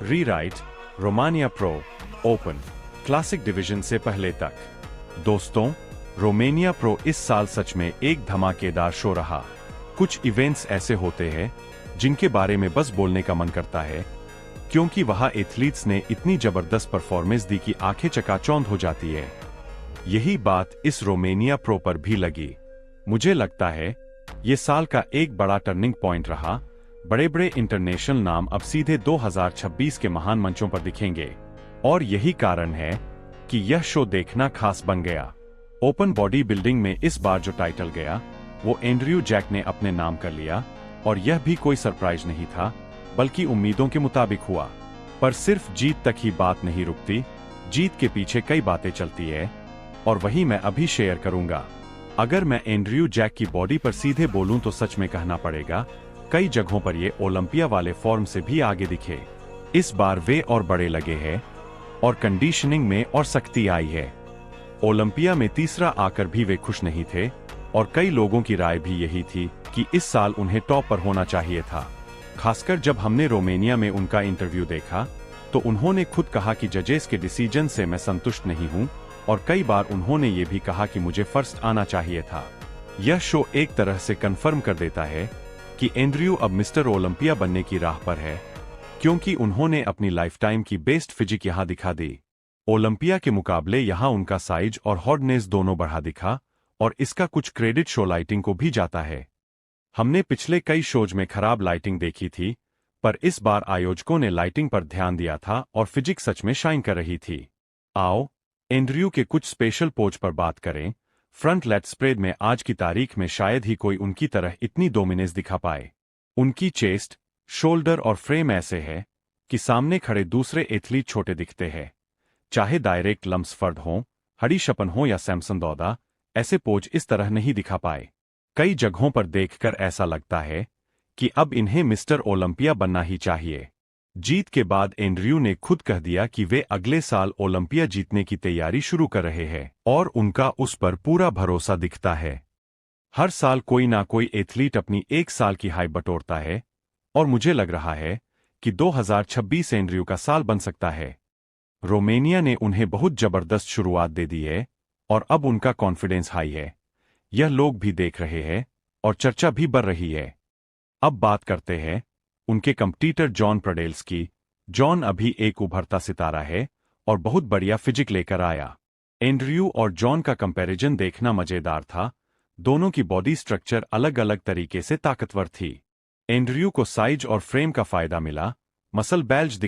Rewrite, Romania pro, open, classic division से पहले तक। दोस्तों, रोमानिया प्रो इस साल सच में एक धमाकेदार शो रहा। कुछ इवेंट्स ऐसे होते हैं जिनके बारे में बस बोलने का मन करता है, क्योंकि वहां एथलीट्स ने इतनी जबरदस्त परफॉर्मेंस दी कि आंखें चकाचौंध हो जाती है। यही बात इस रोमानिया प्रो पर भी लगी। मुझे लगता है ये साल का एक बड़ा टर्निंग पॉइंट रहा। बड़े बड़े इंटरनेशनल नाम अब सीधे 2026 के महान मंचों पर दिखेंगे, और यही कारण है कि यह शो देखना खास बन गया। ओपन बॉडी बिल्डिंग में इस बार जो टाइटल गया वो एंड्रयू जैक ने अपने नाम कर लिया, और यह भी कोई सरप्राइज नहीं था, बल्कि उम्मीदों के मुताबिक हुआ। पर सिर्फ जीत तक ही बात नहीं रुकती, जीत के पीछे कई बातें चलती है, और वही मैं अभी शेयर करूंगा। अगर मैं एंड्रयू जैक की बॉडी पर सीधे बोलूं तो सच में कहना पड़ेगा, कई जगहों पर ये ओलंपिया वाले फॉर्म से भी आगे दिखे। इस बार वे और बड़े लगे हैं, और कंडीशनिंग में और सख्ती आई है। ओलंपिया में तीसरा आकर भी वे खुश नहीं थे, और कई लोगों की राय भी यही थी कि इस साल उन्हें टॉप पर होना चाहिए था। खासकर जब हमने रोमानिया में उनका इंटरव्यू देखा तो उन्होंने खुद कहा कि जजेस के डिसीजन से मैं संतुष्ट नहीं हूं, और कई बार उन्होंने ये भी कहा कि मुझे फर्स्ट आना चाहिए था। यह शो एक तरह से कंफर्म कर देता है कि एंड्रयू अब मिस्टर ओलंपिया बनने की राह पर है, क्योंकि उन्होंने अपनी लाइफटाइम की बेस्ट फिजिक यहां दिखा दी। ओलंपिया के मुकाबले यहां उनका साइज और हार्डनेस दोनों बढ़ा दिखा, और इसका कुछ क्रेडिट शो लाइटिंग को भी जाता है। हमने पिछले कई शोज में खराब लाइटिंग देखी थी, पर इस बार आयोजकों ने लाइटिंग पर ध्यान दिया था और फिजिक सच में शाइन कर रही थी। आओ एंड्रयू के कुछ स्पेशल पोज पर बात करें। फ्रंट लेट स्प्रेड में आज की तारीख में शायद ही कोई उनकी तरह इतनी डोमिनेंस दिखा पाए। उनकी चेस्ट, शोल्डर और फ्रेम ऐसे है कि सामने खड़े दूसरे एथलीट छोटे दिखते हैं। चाहे डायरेक्ट लम्सफर्ड हो, हडीशपन हो या सैमसन दौदा, ऐसे पोज इस तरह नहीं दिखा पाए। कई जगहों पर देखकर ऐसा लगता है कि अब इन्हें मिस्टर ओलंपिया बनना ही चाहिए। जीत के बाद एंड्रयू ने खुद कह दिया कि वे अगले साल ओलंपिया जीतने की तैयारी शुरू कर रहे हैं, और उनका उस पर पूरा भरोसा दिखता है। हर साल कोई ना कोई एथलीट अपनी एक साल की हाई बटोरता है, और मुझे लग रहा है कि 2026 एंड्रयू का साल बन सकता है। रोमानिया ने उन्हें बहुत जबरदस्त शुरुआत दे दी है, और अब उनका कॉन्फिडेंस हाई है। यह लोग भी देख रहे हैं, और चर्चा भी बढ़ रही है। अब बात करते हैं उनके कंपटीटर जॉन प्रडेल्स की। जॉन अभी एक उभरता सितारा है, और बहुत बढ़िया फिजिक लेकर आया। एंड्रयू और जॉन का कंपैरिजन देखना मजेदार था। दोनों की बॉडी स्ट्रक्चर अलग अलग तरीके से ताकतवर थी। एंड्रयू को साइज और फ्रेम का फायदा मिला, मसल बैल्ज दिख